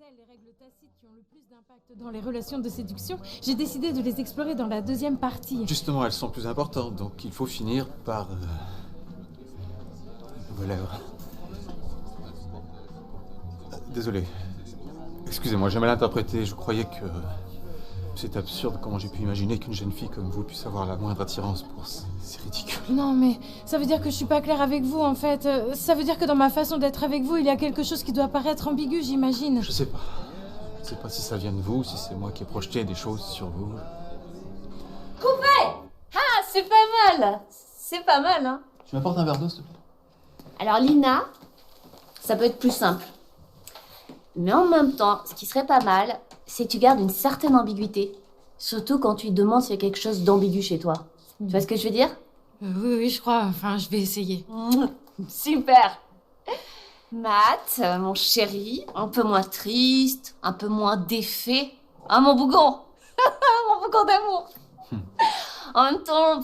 telles les règles tacites qui ont le plus d'impact dans les relations de séduction, j'ai décidé de les explorer dans la deuxième partie. Justement, elles sont plus importantes, donc il faut finir par... vos lèvres. Désolé. Excusez-moi, j'ai mal interprété. Je croyais que... C'est absurde comment j'ai pu imaginer qu'une jeune fille comme vous puisse avoir la moindre attirance pour... C'est ridicule. Non, mais ça veut dire que je suis pas claire avec vous, en fait. Ça veut dire que dans ma façon d'être avec vous, il y a quelque chose qui doit paraître ambigu, j'imagine. Je sais pas. Je sais pas si ça vient de vous, si c'est moi qui ai projeté des choses sur vous. Coupé! Ah, c'est pas mal! C'est pas mal, hein? Tu m'apportes un verre d'eau, s'il te plaît? Alors, Lina, ça peut être plus simple. Mais en même temps, ce qui serait pas mal, c'est que tu gardes une certaine ambiguïté. Surtout quand tu lui demandes s'il y a quelque chose d'ambigu chez toi. Tu vois ce que je veux dire? Oui, je crois. Enfin, je vais essayer. Super! Matt, mon chéri, un peu moins triste, un peu moins défait. Ah, mon bougon! Mon bougon d'amour! En même temps,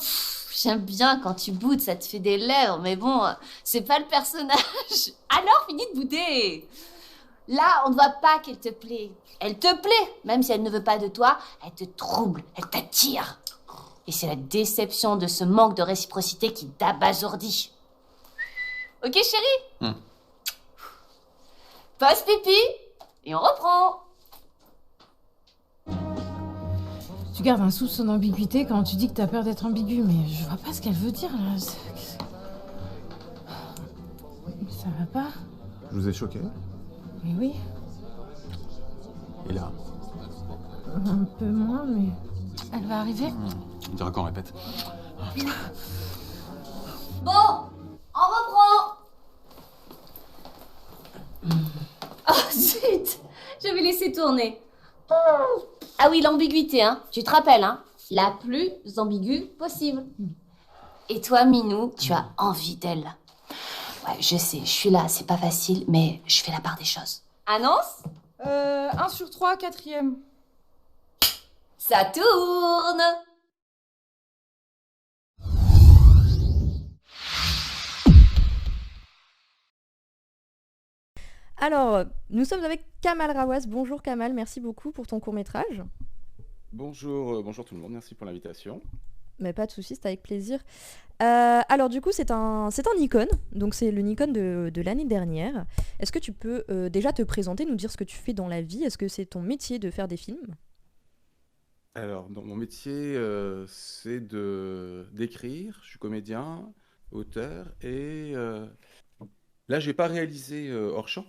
j'aime bien quand tu boudes, ça te fait des lèvres, mais bon, c'est pas le personnage. Alors, finis de bouder! Là, on ne voit pas qu'elle te plaît. Elle te plaît, même si elle ne veut pas de toi, elle te trouble, elle t'attire. Et c'est la déception de ce manque de réciprocité qui t'abasourdit. Ok, chérie? Passe pipi, et on reprend. Tu gardes un soupçon d'ambiguïté quand tu dis que t'as peur d'être ambigu, mais je vois pas ce qu'elle veut dire, là. Ça va pas? Je vous ai choqué? Mais oui. Et là? Un peu moins, mais... Elle va arriver? On dirait qu'on répète. Bon, on reprend. Oh zut, j'avais laissé tourner. Ah oui, l'ambiguïté, hein. Tu te rappelles, hein. La plus ambiguë possible. Et toi, Minou, tu as envie d'elle. Ouais, je sais, je suis là, c'est pas facile, mais je fais la part des choses. Annonce? 1 sur 3, 4e. Ça tourne. Alors, nous sommes avec Kamal Rawaz. Bonjour Kamal, merci beaucoup pour ton court-métrage. Bonjour tout le monde, merci pour l'invitation. Mais pas de soucis, c'est avec plaisir. Alors du coup, c'est un Nikon, donc c'est le Nikon de l'année dernière. Est-ce que tu peux déjà te présenter, nous dire ce que tu fais dans la vie? Est-ce que c'est ton métier de faire des films? Alors, mon métier, c'est d'écrire. Je suis comédien, auteur, et là, j'ai pas réalisé hors champ.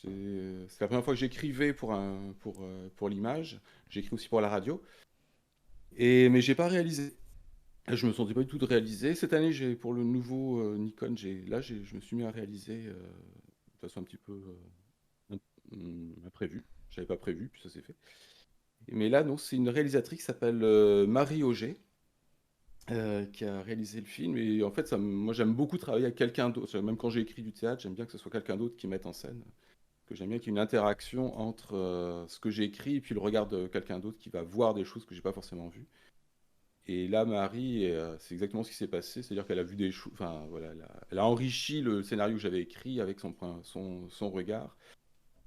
C'est la première fois que j'écrivais pour l'image. J'écris aussi pour la radio, mais j'ai pas réalisé. Je me sentais pas du tout de réaliser. Cette année, pour le nouveau Nikon, je me suis mis à réaliser de façon un petit peu imprévue. J'avais pas prévu, puis ça s'est fait. Mais là, non, c'est une réalisatrice qui s'appelle Marie Auger, qui a réalisé le film. Et en fait, moi, j'aime beaucoup travailler avec quelqu'un d'autre. Même quand j'ai écrit du théâtre, j'aime bien que ce soit quelqu'un d'autre qui mette en scène. Que j'aime bien qu'il y ait une interaction entre ce que j'ai écrit et puis le regard de quelqu'un d'autre qui va voir des choses que j'ai pas forcément vues. Et là, Marie, c'est exactement ce qui s'est passé. C'est-à-dire qu'elle a vu des choses. Enfin, voilà, elle a enrichi le scénario que j'avais écrit avec son regard.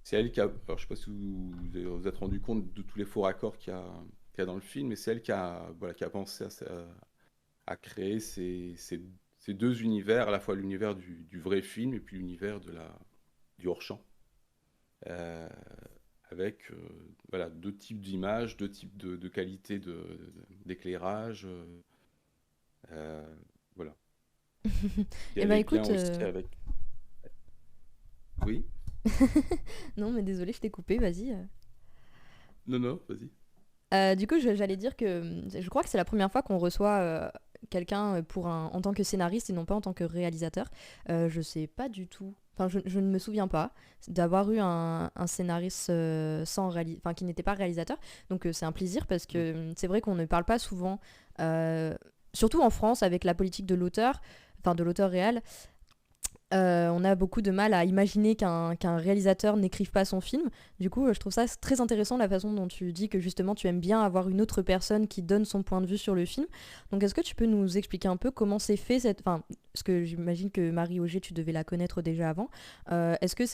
C'est elle qui a. Alors, je sais pas si vous êtes rendu compte de tous les faux raccords qu'il y a dans le film, mais c'est elle qui a pensé à créer ces deux univers, à la fois l'univers du vrai film et puis l'univers du hors-champ. Euh, avec voilà, deux types d'images, deux types de qualité d'éclairage. Voilà. Eh ben écoute... avec... Oui. Non, mais désolé, je t'ai coupé, vas-y. Non, vas-y. Du coup, j'allais dire que je crois que c'est la première fois qu'on reçoit quelqu'un en tant que scénariste et non pas en tant que réalisateur. Je sais pas du tout, enfin je ne me souviens pas d'avoir eu un scénariste qui n'était pas réalisateur. Donc c'est un plaisir parce que c'est vrai qu'on ne parle pas souvent, surtout en France avec la politique de l'auteur, enfin de l'auteur réel. On a beaucoup de mal à imaginer qu'un réalisateur n'écrive pas son film. Du coup, je trouve ça très intéressant la façon dont tu dis que justement tu aimes bien avoir une autre personne qui donne son point de vue sur le film. Donc est-ce que tu peux nous expliquer un peu comment c'est fait Enfin, parce que j'imagine que Marie Auger, tu devais la connaître déjà avant. Est-ce que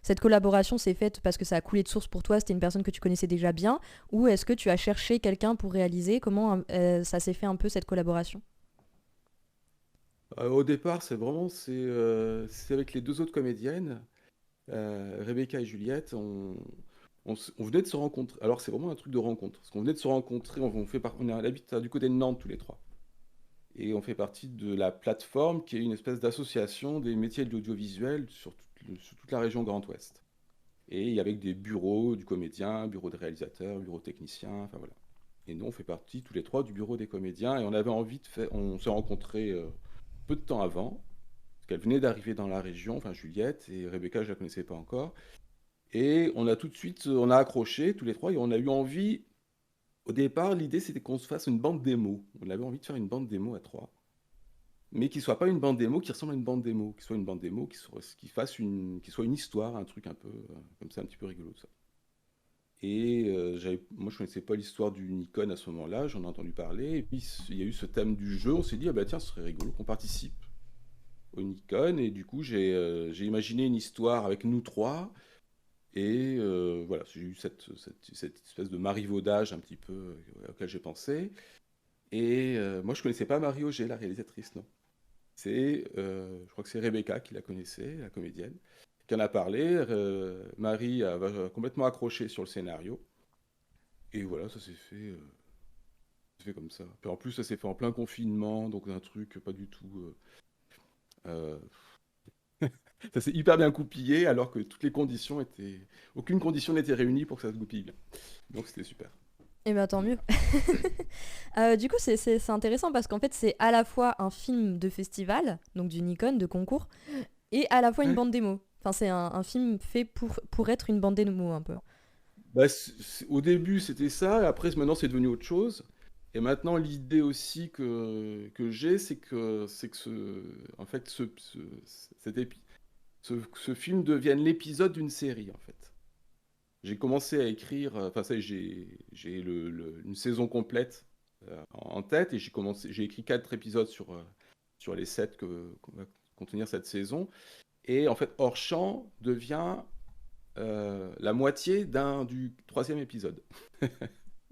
cette collaboration s'est faite parce que ça a coulé de source pour toi, c'était une personne que tu connaissais déjà bien, ou est-ce que tu as cherché quelqu'un pour réaliser? Comment ça s'est fait un peu cette collaboration? Au départ, c'est avec les deux autres comédiennes, Rebecca et Juliette. On venait de se rencontrer. Alors, c'est vraiment un truc de rencontre. Parce qu'on venait de se rencontrer, on habite du côté de Nantes tous les trois. Et on fait partie de la plateforme qui est une espèce d'association des métiers de l'audiovisuel sur toute la région Grand Ouest. Et avec des bureaux du comédien, bureau de réalisateur, bureau technicien, enfin voilà. Et nous, on fait partie tous les trois du bureau des comédiens et on avait envie de faire. On s'est rencontrés peu de temps avant, parce qu'elle venait d'arriver dans la région, enfin Juliette, et Rebecca, je la connaissais pas encore. Et on a tout de suite, on a accroché tous les trois et on a eu envie. Au départ, l'idée c'était qu'on se fasse une bande démo. On avait envie de faire une bande démo à trois, mais qui soit pas une bande démo qui ressemble à une bande démo, qui soit une bande démo qui soit une histoire, un truc un peu comme ça, un petit peu rigolo ça. Et moi je connaissais pas l'histoire du Nikon à ce moment-là, j'en ai entendu parler, et puis il y a eu ce thème du jeu, on s'est dit ah bah tiens, ce serait rigolo qu'on participe au Nikon, et du coup j'ai imaginé une histoire avec nous trois. Et voilà, j'ai eu cette espèce de marivaudage un petit peu auquel j'ai pensé. Et moi, je connaissais pas Marie Auger, la réalisatrice, non. Je crois que c'est Rebecca qui la connaissait, la comédienne, qui en a parlé. Marie va complètement accroché sur le scénario. Et voilà, ça s'est fait comme ça. Puis en plus, ça s'est fait en plein confinement, donc un truc pas du tout. Euh, Ça s'est hyper bien goupillé alors que aucune condition n'était réunie pour que ça se goupille bien. Donc c'était super. Eh ben tant mieux. Du coup, c'est intéressant parce qu'en fait, c'est à la fois un film de festival, donc du Nikon, de concours, et à la fois une Ouais. bande démo. Enfin, c'est un film fait pour être une bande démo un peu. Bah, au début c'était ça, et après maintenant c'est devenu autre chose. Et maintenant l'idée aussi que j'ai, en fait, cet épi- ce film devienne l'épisode d'une série en fait. J'ai commencé à écrire, enfin ça y est, j'ai une saison complète en tête et j'ai écrit 4 épisodes sur les 7 qu'on va contenir cette saison. Et en fait, Hors Champ devient la moitié du troisième épisode. Voilà.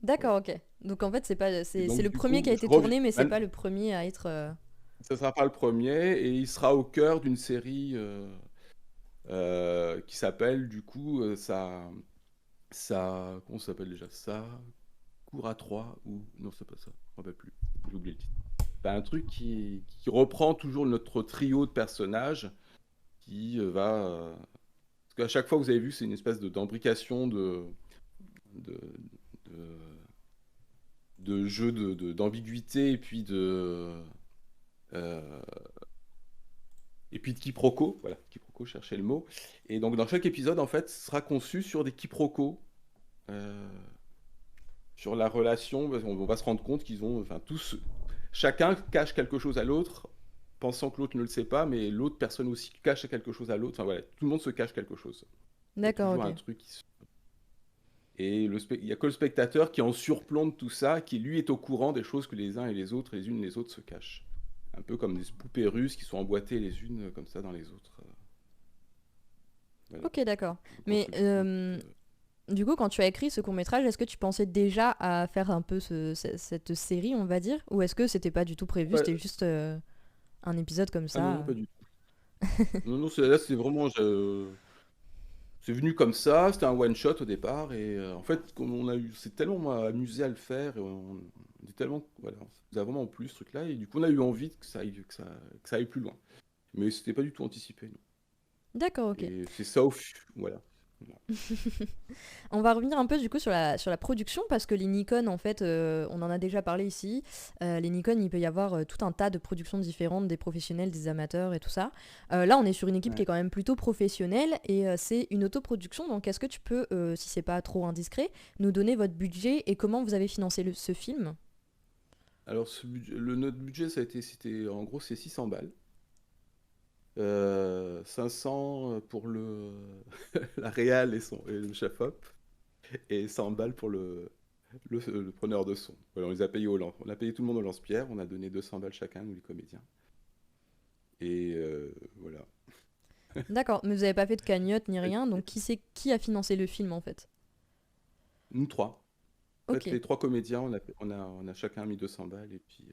D'accord, ok. Donc en fait, Et c'est donc le du premier coup, qui a je été reviens. tourné, mais c'est pas le premier à être. Ça sera pas le premier et il sera au cœur d'une série qui s'appelle du coup comment ça s'appelle déjà ça? Cours à 3 ou non, c'est pas ça, je me rappelle plus, j'ai oublié le titre. Bah, un truc qui reprend toujours notre trio de personnages qui parce qu'à chaque fois, vous avez vu, c'est une espèce d'embrication de, de, de jeu d'ambiguïté euh, et puis de quiproquo. Voilà, quiproquo, cherchez le mot. Et donc, dans chaque épisode, en fait, sera conçu sur des quiproquos. euh, sur la relation, parce qu'on va se rendre compte qu'ils ont, enfin, chacun cache quelque chose à l'autre, pensant que l'autre ne le sait pas, mais l'autre personne aussi cache quelque chose à l'autre. Enfin voilà, tout le monde se cache quelque chose. Il y a D'accord, toujours un ok. truc et il y a que le spectateur qui en surplombe tout ça, qui lui est au courant des choses que les uns et les autres, les unes et les autres se cachent. Un peu comme des poupées russes qui sont emboîtées les unes comme ça dans les autres. Voilà. Ok, d'accord. Donc, Mais du coup, quand tu as écrit ce court-métrage, est-ce que tu pensais déjà à faire un peu cette série, on va dire? Ou est-ce que c'était pas du tout prévu, ouais. c'était juste un épisode comme Ah non, ça? non, pas du tout. Non, non, là, c'est vraiment. C'est venu comme ça, c'était un one shot au départ et en fait comme c'est tellement amusé à le faire et on est tellement voilà, ça nous a vraiment plu ce truc-là et du coup on a eu envie que ça aille plus loin. Mais c'était pas du tout anticipé, non. D'accord, ok. Et c'est ça voilà. Voilà. On va revenir un peu du coup sur la production parce que les Nikon, en fait, on en a déjà parlé ici. Les Nikon, il peut y avoir tout un tas de productions différentes, des professionnels, des amateurs et tout ça. Là, on est sur une équipe qui Ouais. est quand même plutôt professionnelle et c'est une autoproduction. Donc, est-ce que tu peux, si c'est pas trop indiscret, nous donner votre budget et comment vous avez financé ce film? Alors notre budget c'était en gros c'est 600 balles. 500 pour la réal et le chef-op, et 100 balles pour le preneur de son. Voilà, on les a payés on a payé tout le monde au lance-pierre, on a donné 200 balles chacun, nous les comédiens. Et voilà. D'accord, mais vous avez pas fait de cagnotte ni rien, donc qui a financé le film en fait? Nous trois. En fait, Ok. les 3 comédiens, on a chacun mis 200 balles, et puis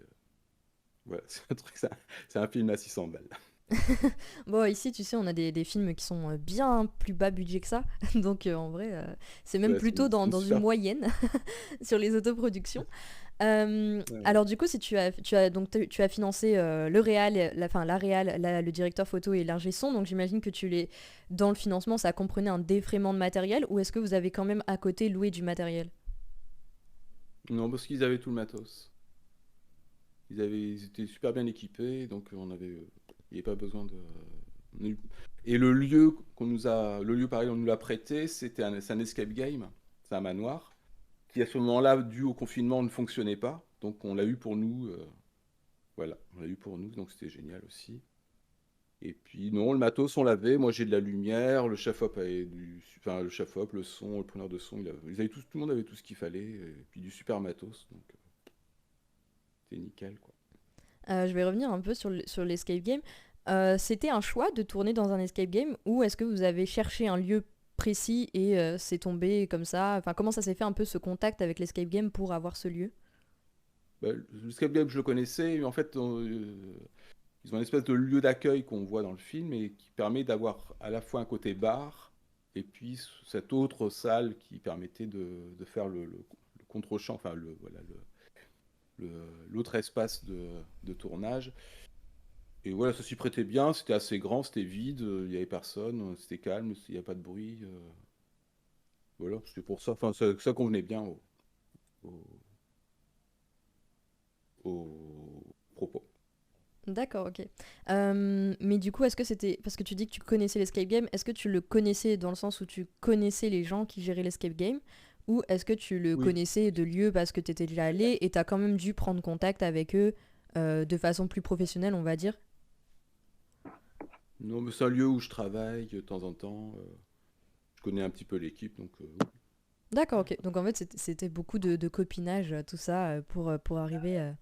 voilà, c'est un film à 600 balles. Bon, ici, tu sais, on a des films qui sont bien plus bas budget que ça. Donc, en vrai, c'est même Ouais, plutôt c'est dans, une dans une super. moyenne sur les autoproductions. Ouais. Alors, du coup, si tu as financé le réal, la réal, le directeur photo et l'ingé son, donc j'imagine que dans le financement, ça comprenait un défraiement de matériel, ou est-ce que vous avez quand même à côté loué du matériel? Non, parce qu'ils avaient tout le matos. Ils étaient super bien équipés, donc il n'y avait pas besoin de. Et le lieu pareil, on nous l'a prêté, c'est un escape game, c'est un manoir, qui à ce moment-là, dû au confinement, ne fonctionnait pas. Donc on l'a eu pour nous, voilà, on l'a eu pour nous, donc c'était génial aussi. Et puis non, le matos, on l'avait. Moi, j'ai de la lumière, le chef-op avait enfin, le chef-op, le son, le preneur de son, ils avaient tout le monde avait tout ce qu'il fallait, et puis du super matos, donc c'était nickel, quoi. Je vais revenir un peu sur l'escape game. C'était un choix de tourner dans un escape game ou est-ce que vous avez cherché un lieu précis et c'est tombé comme ça? Enfin, comment ça s'est fait un peu ce contact avec l'escape game pour avoir ce lieu? Bah, le escape game, je le connaissais, mais en fait, ils ont une espèce de lieu d'accueil qu'on voit dans le film et qui permet d'avoir à la fois un côté bar et puis cette autre salle qui permettait de faire le contre-champ, enfin voilà, l'autre espace de tournage. Et voilà, ça s'y prêtait bien, c'était assez grand, c'était vide, il n'y avait personne, c'était calme, il n'y a pas de bruit. Voilà, c'était pour ça, enfin, ça convenait bien au- au propos. D'accord, ok. Mais du coup, est-ce que c'était... Parce que tu dis que tu connaissais l'escape game, est-ce que tu le connaissais dans le sens où tu connaissais les gens qui géraient l'escape game? Ou est-ce que tu le Oui. connaissais de lieu parce que tu étais déjà allé et tu as quand même dû prendre contact avec eux de façon plus professionnelle, on va dire? Non, mais c'est un lieu où je travaille de temps en temps. Je connais un petit peu l'équipe, donc oui. D'accord, ok. Donc en fait, c'était beaucoup de copinage, tout ça, pour arriver.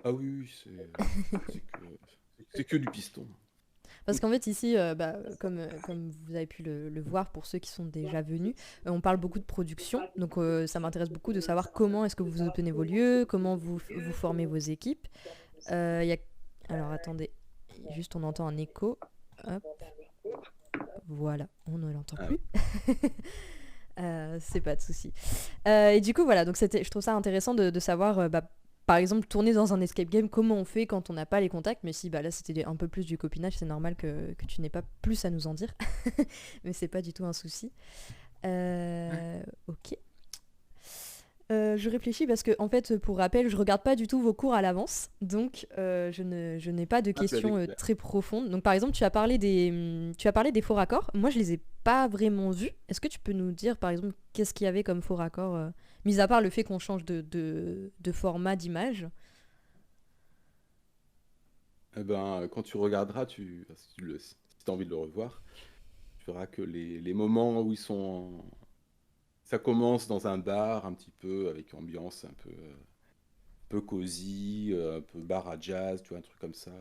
Ah oui, oui, c'est que, c'est que du piston. Parce qu'en fait, ici, comme vous avez pu le voir pour ceux qui sont déjà venus, on parle beaucoup de production. Donc ça m'intéresse beaucoup de savoir comment est-ce que vous obtenez vos lieux, comment vous formez vos équipes. Il y a... Alors attendez, juste on entend un écho. Hop, voilà, on ne l'entend Ah, plus. C'est pas de souci. Et du coup, voilà, donc je trouve ça intéressant de savoir, par exemple, tourner dans un escape game, comment on fait quand on n'a pas les contacts. Mais si là c'était un peu plus du copinage, c'est normal que tu n'aies pas plus à nous en dire. Mais c'est pas du tout un souci. Ok. Je réfléchis parce que, en fait, pour rappel, je regarde pas du tout vos cours à l'avance, donc je n'ai pas de tu as questions découvert. très profondes. Donc, par exemple, tu as parlé des faux raccords. Moi, je les ai pas vraiment vus. Est-ce que tu peux nous dire, par exemple, qu'est-ce qu'il y avait comme faux raccords, mis à part le fait qu'on change de format d'image? Eh ben, quand tu regarderas, si tu as envie de le revoir, tu verras que les moments où ça commence dans un bar un petit peu, avec ambiance un peu cosy, un peu bar à jazz, tu vois, un truc comme ça.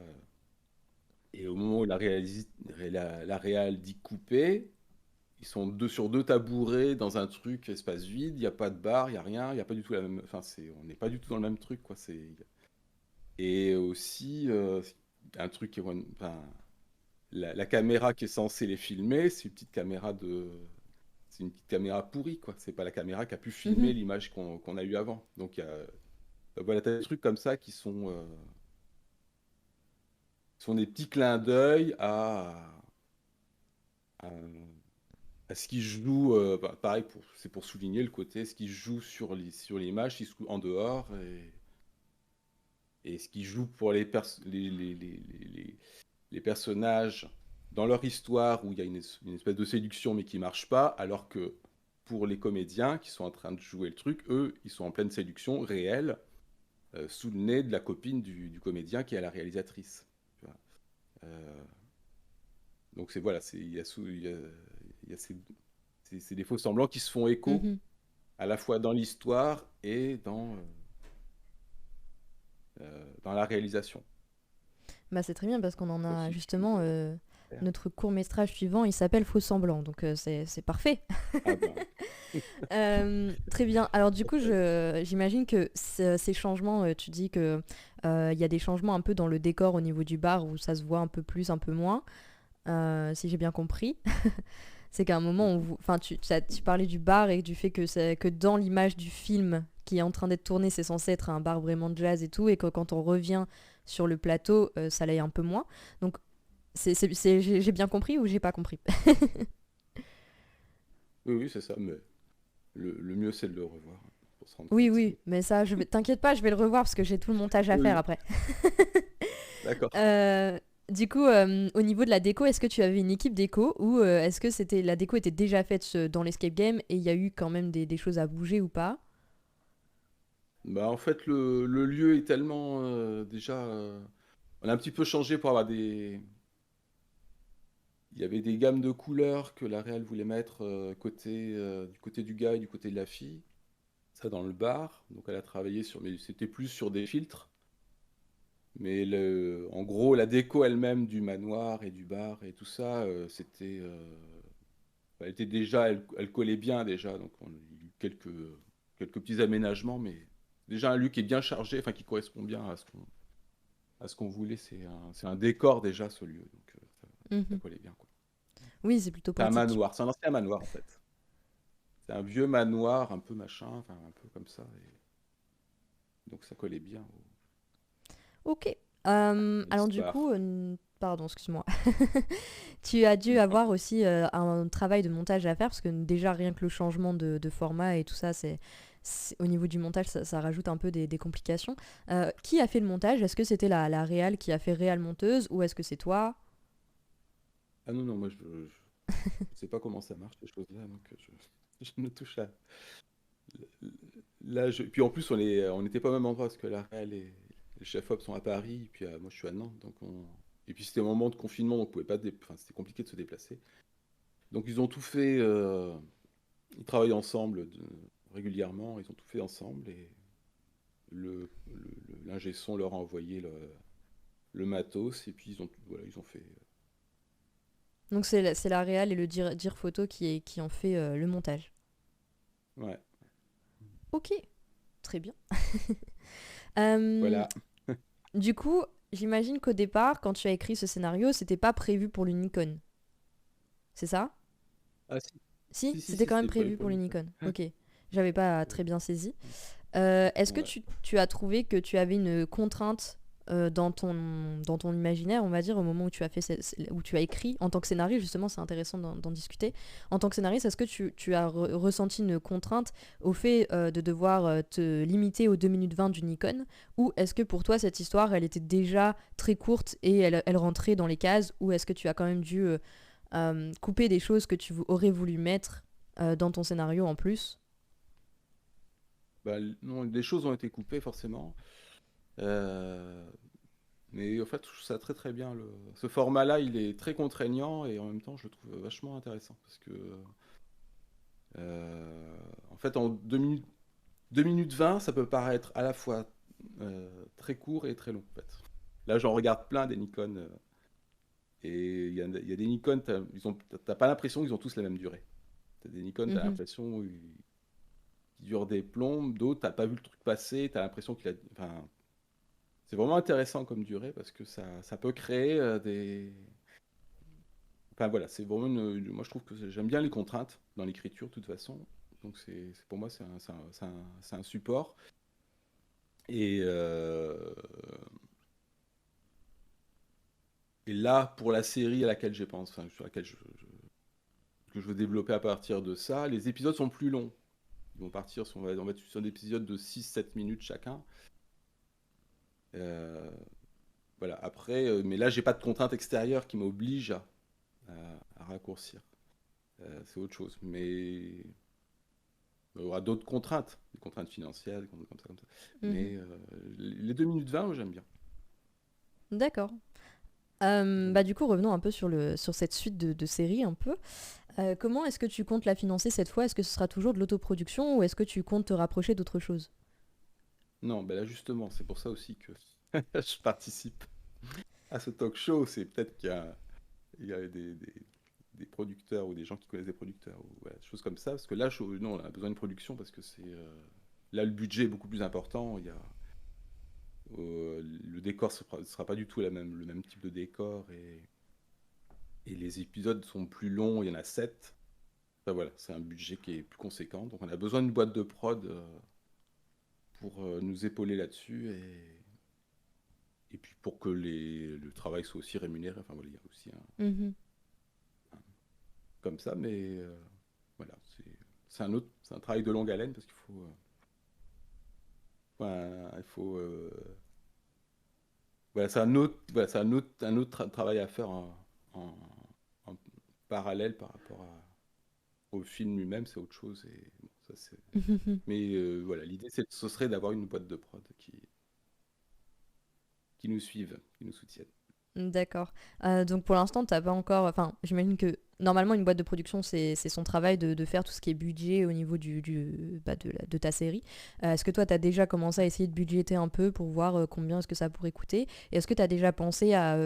Et au moment où la réal dit couper, ils sont deux sur deux tabourets dans un truc espace vide, il n'y a pas de bar, il n'y a rien, il n'y a pas du tout la même. Enfin, on n'est pas du tout dans le même truc, quoi. Et aussi, un truc enfin, la caméra qui est censée les filmer, c'est une petite caméra pourrie, quoi. C'est pas la caméra qui a pu filmer Mhm. l'image qu'on a eue avant. Donc, voilà, t'as des trucs comme ça qui sont des petits clins d'œil à, ce qui joue, pareil, c'est pour souligner le côté, ce qui joue sur l'image, ce qui se joue en dehors, et ce qui joue pour les personnages dans leur histoire où il y a une espèce de séduction mais qui marche pas, alors que pour les comédiens qui sont en train de jouer le truc, eux, ils sont en pleine séduction réelle, sous le nez de la copine du comédien qui est la réalisatrice. Tu vois. Euh, donc c'est voilà, il y a c'est des faux semblants qui se font écho Mhm. à la fois dans l'histoire et dans la réalisation. Bah, c'est très bien parce qu'on en Sauf a si tu justement perds. notre court-métrage suivant, il s'appelle Faux Semblant, donc c'est parfait. Ah ben, Très bien. Alors du coup, j'imagine que ces changements, tu dis que il y a des changements un peu dans le décor au niveau du bar où ça se voit un peu plus, un peu moins, si j'ai bien compris. C'est qu'à un moment, enfin, tu parlais du bar et du fait que dans l'image du film qui est en train d'être tourné, c'est censé être un bar vraiment de jazz et tout, et que quand on revient sur le plateau, ça l'est un peu moins. Donc, j'ai bien compris ou j'ai pas compris? oui, oui, c'est ça, mais le mieux c'est de le revoir pour se rendre Oui, compte. oui, mais ça, t'inquiète pas, je vais le revoir parce que j'ai tout le montage à faire Oui, après. d'accord. Euh, du coup, au niveau de la déco, est-ce que tu avais une équipe déco ou est-ce que la déco était déjà faite dans l'escape game et il y a eu quand même des choses à bouger ou pas? Bah, en fait, le lieu est tellement déjà. On a un petit peu changé pour avoir des. Il y avait des gammes de couleurs que la réal voulait mettre du côté du gars et du côté de la fille. Ça dans le bar. Donc elle a travaillé sur. Mais c'était plus sur des filtres. Mais en gros, la déco elle-même du manoir et du bar et tout ça, c'était. Elle était déjà. Elle collait bien déjà. Donc on a eu quelques petits aménagements. Mais déjà un lieu qui est bien chargé, enfin qui correspond bien à ce qu'on voulait. C'est un décor déjà, ce lieu. Donc ça Mhm. collait bien, quoi. Oui, c'est plutôt C'est un pratique. manoir. C'est un ancien manoir, en fait. C'est un vieux manoir, un peu machin, enfin un peu comme ça. Donc ça collait bien Ok. à Alors du l'histoire. coup, pardon, excuse-moi. Tu as dû avoir aussi un travail de montage à faire parce que déjà rien que le changement de format et tout ça, au niveau du montage, ça rajoute un peu des complications. Qui a fait le montage? Est-ce que c'était la réal qui a fait réal monteuse ou est-ce que c'est toi? Ah non, non, moi je sais pas comment ça marche, ces choses-là, donc je ne touche à. Là, puis en plus, on n'était pas au même endroit parce que la réal et les chefs-op sont à Paris, et puis moi je suis à Nantes, et puis c'était un moment de confinement, donc on pouvait pas, enfin, c'était compliqué de se déplacer. Donc ils ont tout fait, ils travaillent ensemble régulièrement, ils ont tout fait ensemble, et l'ingé son leur a envoyé le matos, et puis voilà, ils ont fait. Donc c'est la réal et le dire photo qui ont fait le montage. Ouais, Ok, très bien. Euh, voilà. du coup, j'imagine qu'au départ, quand tu as écrit ce scénario, c'était pas prévu pour l'Unicon. C'est ça? Ah si, Si, si, si, c'était si, quand même c'était prévu prévu pour pour le Nikon. l'Unicon. Ok. J'avais pas très bien saisi. Est-ce que Ouais. tu as trouvé que tu avais une contrainte dans ton imaginaire, on va dire, au moment où tu as fait où tu as écrit en tant que scénariste, justement, c'est intéressant d'en discuter. En tant que scénariste, est-ce que tu as ressenti une contrainte au fait de devoir te limiter aux 2 minutes 20 du Nikon, ou est-ce que pour toi, cette histoire, elle était déjà très courte et elle rentrait dans les cases, ou est-ce que tu as quand même dû couper des choses que tu aurais voulu mettre dans ton scénario en plus? Bah, non, des choses ont été coupées forcément. Euh, mais en fait, je trouve ça très très bien. Ce format-là, il est très contraignant et en même temps, je le trouve vachement intéressant parce que en fait, en 2 minutes 20, ça peut paraître à la fois très court et très long. En fait. Là, j'en regarde plein des Nikon et il y a des Nikon, t'as pas l'impression qu'ils ont tous la même durée. T'as des Nikon, t'as Mhm. l'impression qu'ils durent des plombes, d'autres, t'as pas vu le truc passer, t'as l'impression qu'il a. Enfin, c'est vraiment intéressant comme durée parce que ça peut créer des. Enfin voilà, c'est vraiment moi je trouve que j'aime bien les contraintes dans l'écriture de toute façon. Donc pour moi c'est un support. Et, et là, pour la série à laquelle j'ai pensé, enfin, sur laquelle que je veux développer à partir de ça, les épisodes sont plus longs. Ils vont partir on va être sur des épisodes de 6-7 minutes chacun. Euh, voilà, après, mais là j'ai pas de contrainte extérieure qui m'oblige à raccourcir. C'est autre chose. Mais il y aura d'autres contraintes, des contraintes financières, des contraintes comme ça, comme ça. Mhm. Mais les 2 minutes 20, moi, j'aime bien. D'accord. Bah, du coup, revenons un peu sur cette suite de séries un peu. Comment est-ce que tu comptes la financer cette fois? Est-ce que ce sera toujours de l'autoproduction ou est-ce que tu comptes te rapprocher d'autre chose? Non, ben là justement, c'est pour ça aussi que je participe à ce talk show. C'est peut-être qu'il y a des producteurs ou des gens qui connaissent des producteurs ou voilà, des choses comme ça. Parce que là, non, on a besoin de production parce que là, le budget est beaucoup plus important. Le décor ne sera pas du tout le même type de décor et les épisodes sont plus longs. Il y en a 7. Enfin, voilà, c'est un budget qui est plus conséquent. Donc on a besoin d'une boîte de prod pour nous épauler là-dessus et puis pour que le travail soit aussi rémunéré. Enfin voilà, il y a aussi Mhm. comme ça, mais voilà, c'est un travail de longue haleine parce qu'il faut, il faut, voilà, c'est un autre travail à faire en- en parallèle par rapport au film lui-même, c'est autre chose. Et bon, ça, mais voilà, l'idée, ce serait d'avoir une boîte de prod qui nous suivent, qui nous soutiennent. D'accord. Donc pour l'instant, t'as pas encore. Enfin, j'imagine que normalement, une boîte de production, c'est son travail de faire tout ce qui est budget au niveau de ta série. Est-ce que toi, t'as déjà commencé à essayer de budgéter un peu pour voir combien est-ce que ça pourrait coûter? Et est-ce que t'as déjà pensé à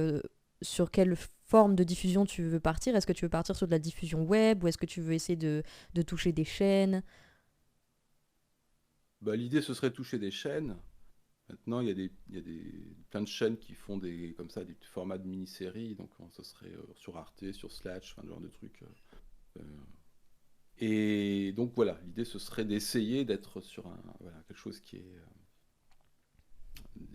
sur quelle forme de diffusion tu veux partir? Est-ce que tu veux partir sur de la diffusion web ou est-ce que tu veux essayer de toucher des chaînes? Bah, l'idée, ce serait de toucher des chaînes. Maintenant, plein de chaînes qui font comme ça, des petits formats de mini-séries. Donc, ça serait sur Arte, sur Slash, enfin, ce genre de trucs. Euh, et donc, voilà, l'idée, ce serait d'essayer d'être sur voilà, quelque chose qui est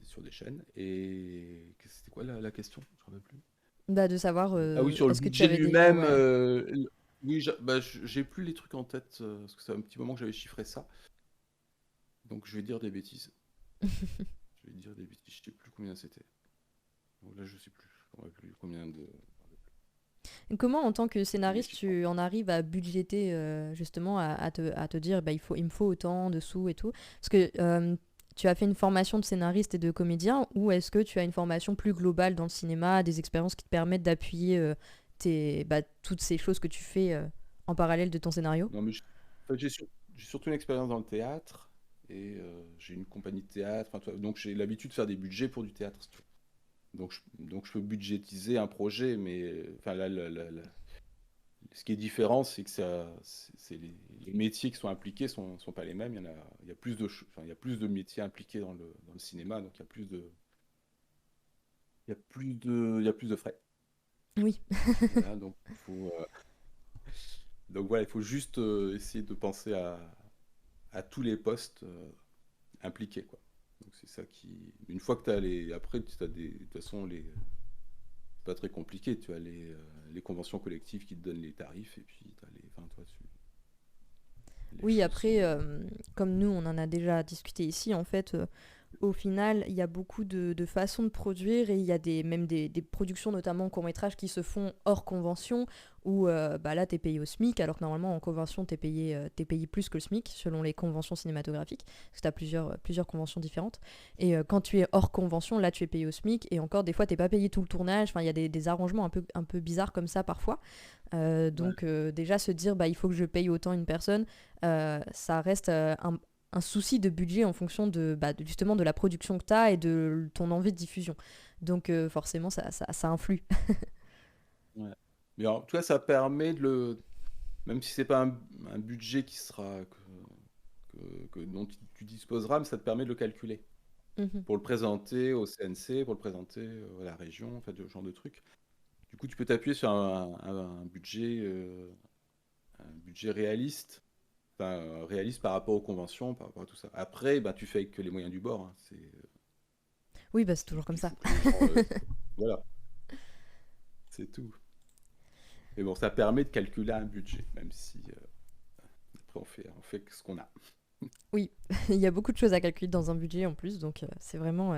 sur des chaînes. Et c'était quoi la question? Je ne me rappelle plus. Bah, de savoir, Ah oui, sur le est-ce que tu budget avais déjà. lui-même, Ouais. oui, j'ai plus les trucs en tête, parce que c'est un petit moment que j'avais chiffré ça. Donc, je vais dire des bêtises. Je sais plus combien c'était. Donc là, je sais plus. Je ne plus combien de. Comment, en tant que Les scénariste, chiffres. tu en arrives à budgéter justement à te dire bah, il me faut autant de sous et tout? Parce que tu as fait une formation de scénariste et de comédien ou est-ce que tu as une formation plus globale dans le cinéma, des expériences qui te permettent d'appuyer toutes ces choses que tu fais en parallèle de ton scénario? Non, mais en fait, j'ai surtout une expérience dans le théâtre et j'ai une compagnie de théâtre. Enfin, donc j'ai l'habitude de faire des budgets pour du théâtre. Si tu veux. Donc je peux budgétiser un projet, mais enfin là, ce qui est différent, c'est que c'est les métiers qui sont impliqués sont pas les mêmes. Il y a plus enfin, il y a plus de métiers impliqués dans le cinéma, donc il y a plus de frais. Oui. Voilà, donc voilà, il faut juste essayer de penser à tous les postes impliqués, quoi. Donc c'est ça qui. Une fois que tu as les. Après, tu as des. De toute façon, c'est pas très compliqué. Tu as les conventions collectives qui te donnent les tarifs et puis tu as les. Enfin, toi, les Oui, choses après, sont. comme nous, on en a déjà discuté ici, en fait, au final, il y a beaucoup de façons de produire et il y a même des productions, notamment court-métrage, qui se font hors convention, où bah là, tu es payé au SMIC, alors que normalement, en convention, t'es payé plus que le SMIC, selon les conventions cinématographiques, parce que tu as plusieurs conventions différentes. Et quand tu es hors convention, là, tu es payé au SMIC, et encore, des fois, t'es pas payé tout le tournage, enfin, il y a des arrangements un peu bizarres comme ça, parfois. Ouais. Donc, déjà, se dire, bah, il faut que je paye autant une personne, ça reste un souci de budget en fonction justement de la production que tu as et de ton envie de diffusion. Donc forcément, ça influe. Ouais. Mais en tout cas, ça permet même si c'est pas un budget qui sera dont tu disposeras, mais ça te permet de le calculer Mhm. pour le présenter au CNC, pour le présenter à la région, en fait, ce genre de trucs. Du coup, tu peux t'appuyer sur un budget réaliste, enfin, réaliste par rapport aux conventions, par rapport à tout ça. Après, bah, tu fais avec les moyens du bord. Hein. Oui, bah, c'est toujours comme Il ça. faut que les gens. Voilà, c'est tout. Mais bon, ça permet de calculer un budget, même si après on fait ce qu'on a. Oui, il y a beaucoup de choses à calculer dans un budget en plus, donc c'est vraiment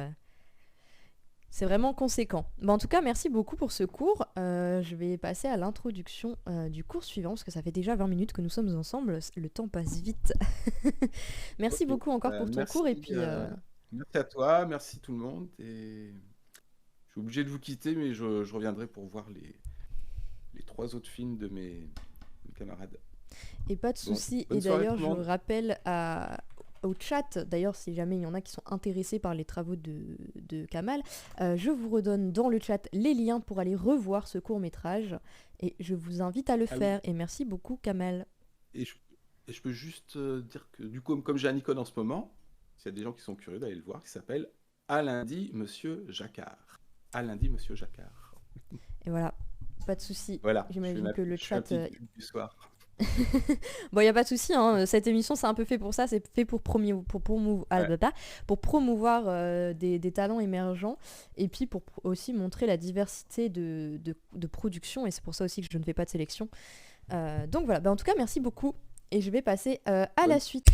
conséquent. Bah, en tout cas, merci beaucoup pour ce cours. Je vais passer à l'introduction du cours suivant, parce que ça fait déjà 20 minutes que nous sommes ensemble. Le temps passe vite. Merci Ok. beaucoup encore pour ton Merci, cours, et puis merci à toi, merci tout le monde, et suis obligé de vous quitter, mais je reviendrai pour voir les 3 autres films de mes camarades. Et pas de Bon, souci. bonne Et soirée d'ailleurs, tout je le monde. rappelle au chat, d'ailleurs, si jamais il y en a qui sont intéressés par les travaux de Kamal, je vous redonne dans le chat les liens pour aller revoir ce court-métrage. Et je vous invite à le Ah oui, faire. Et merci beaucoup, Kamal. et je peux juste dire que du coup, comme j'ai un icône en ce moment, s'il y a des gens qui sont curieux d'aller le voir, qui s'appelle À lundi, Monsieur Jacquard. À lundi, Monsieur Jacquard. Et voilà, pas de souci. Voilà, J'imagine que le je fais un chat. petit pub du soir. Bon, il n'y a pas de souci, hein. Cette émission, c'est un peu fait pour ça. C'est fait pour, Ouais. pour promouvoir des talents émergents et puis pour aussi montrer la diversité de production. Et c'est pour ça aussi que je ne fais pas de sélection. Donc voilà, bah, en tout cas, merci beaucoup. Et je vais passer à la Bonne suite.